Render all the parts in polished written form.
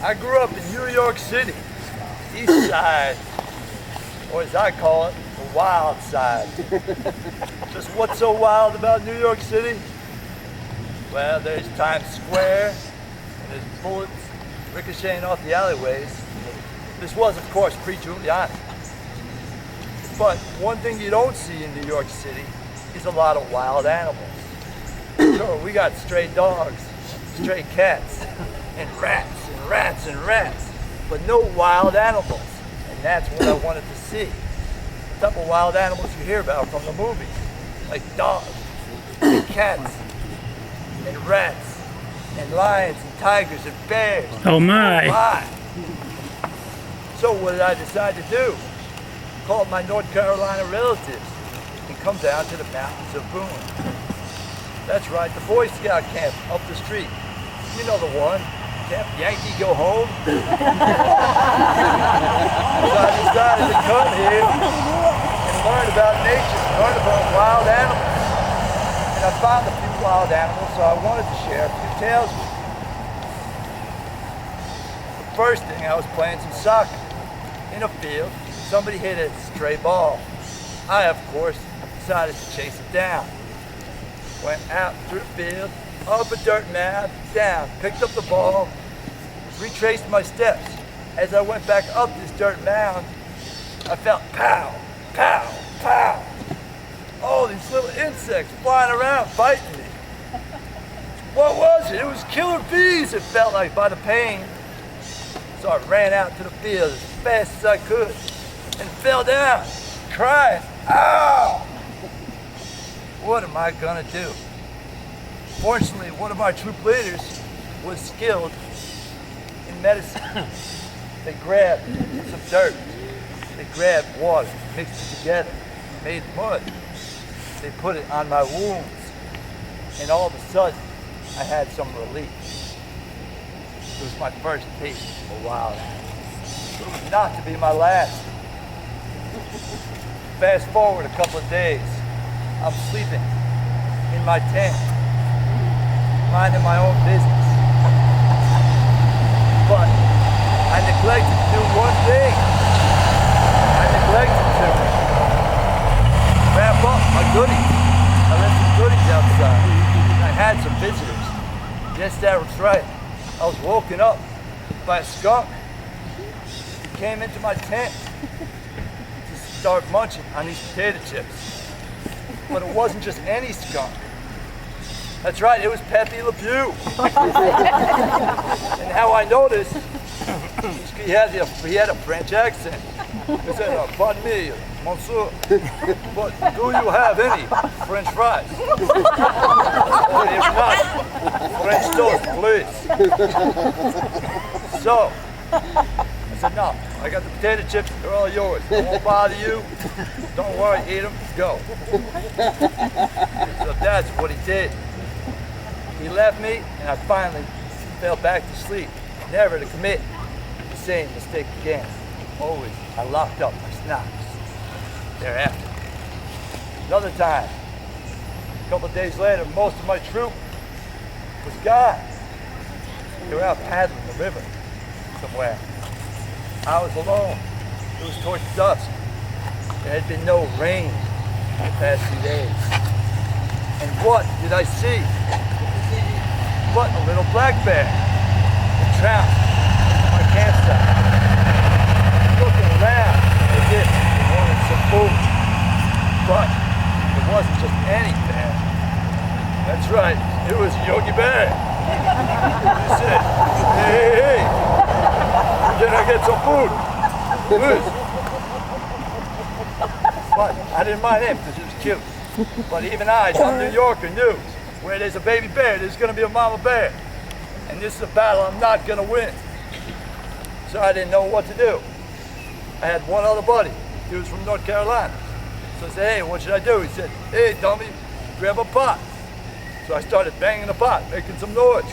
I grew up in New York City, East Side, or as I call it, the wild side. Just what's so wild about New York City? Well, there's Times Square, and there's bullets ricocheting off the alleyways. This was, of course, pre-Giuliani. But one thing you don't see in New York City is a lot of wild animals. Sure, we got stray dogs, stray cats, and rats, and rats, and rats, but no wild animals. And that's what I wanted to see. The type of wild animals you hear about from the movies, like dogs, and cats, and rats, and lions, and tigers, and bears. Oh my! Oh my. So what did I decide to do? Called my North Carolina relatives and come down to the mountains of Boone. That's right, the Boy Scout camp up the street. You know the one, Camp Yankee Go Home. So I decided to come here and learn about nature, learn about wild animals. And I found a few wild animals, so I wanted to share a few tales with you. The first thing, I was playing some soccer in a field. Somebody hit a stray ball. I, of course, decided to chase it down. Went out through the field, up a dirt mound, down, picked up the ball, retraced my steps. As I went back up this dirt mound, I felt pow, pow, pow. Oh, these little insects flying around, biting me. What was it? It was killer bees, it felt like, by the pain. So I ran out to the field as fast as I could and fell down, crying, ow! What am I gonna do? Fortunately, one of our troop leaders was skilled in medicine. They grabbed some dirt, they grabbed water, mixed it together, made mud. They put it on my wounds, and all of a sudden, I had some relief. It was my first taste of a wild animal. It was not to be my last. Fast forward a couple of days, I'm sleeping in my tent, minding my own business. But I neglected to do one thing. I neglected to wrap up my goodies. I left some goodies outside. I had some visitors. Yes, that was right. I was woken up by a skunk. He came into my tent to start munching on these potato chips. But it wasn't just any skunk. That's right, it was Pepe Le Pew. And how I noticed, he had a French accent. He said, pardon me, monsieur, but do you have any French fries? But if not, French toast, please. So, I said, no, I got the potato chips, they're all yours. I won't bother you. Don't worry, eat them, go. So that's what he did. He left me, and I finally fell back to sleep, never to commit the same mistake again. Always, I locked up my snacks thereafter. Another time, a couple of days later, most of my troop was gone. They were out paddling the river somewhere. I was alone. It was towards dusk. There had been no rain in the past few days. And what did I see? But a little black bear. It trounced into my campsite. Looking around as if it wanted some food. But it wasn't just any bear. That's right, it was Yogi Bear. He said, hey, can I get some food? Please. But I didn't mind him because he was cute. But even I, some New Yorker, knew where there's a baby bear, there's going to be a mama bear. And this is a battle I'm not going to win. So I didn't know what to do. I had one other buddy. He was from North Carolina. So I said, hey, what should I do? He said, hey, dummy, grab a pot. So I started banging the pot, making some noise.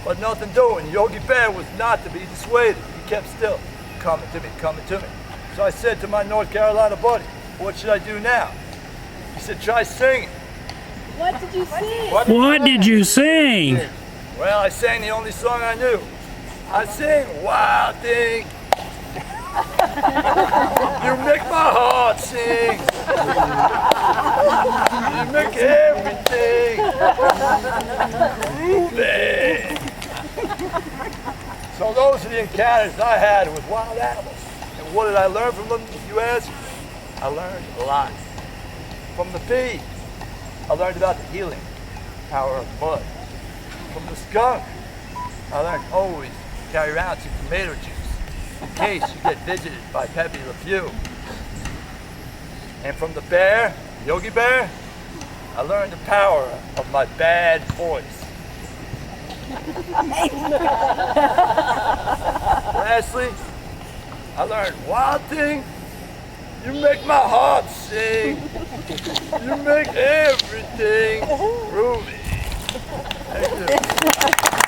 But nothing doing. Yogi Bear was not to be dissuaded. He kept still, coming to me, coming to me. So I said to my North Carolina buddy, what should I do now? He said, try singing. What did you sing? What did you sing? Well, I sang the only song I knew. I sing wild thing. You make my heart sing. You make everything groovy. So those are the encounters I had with wild animals. And what did I learn from them, if you ask? I learned a lot. From the bee, I learned about the healing power of mud. From the skunk, I learned always carry around some tomato juice in case you get visited by Pepe Le Pew. And from the bear, Yogi Bear, I learned the power of my bad voice. Lastly, I learned wild thing. You make my heart sing. You make everything groovy. Thank you.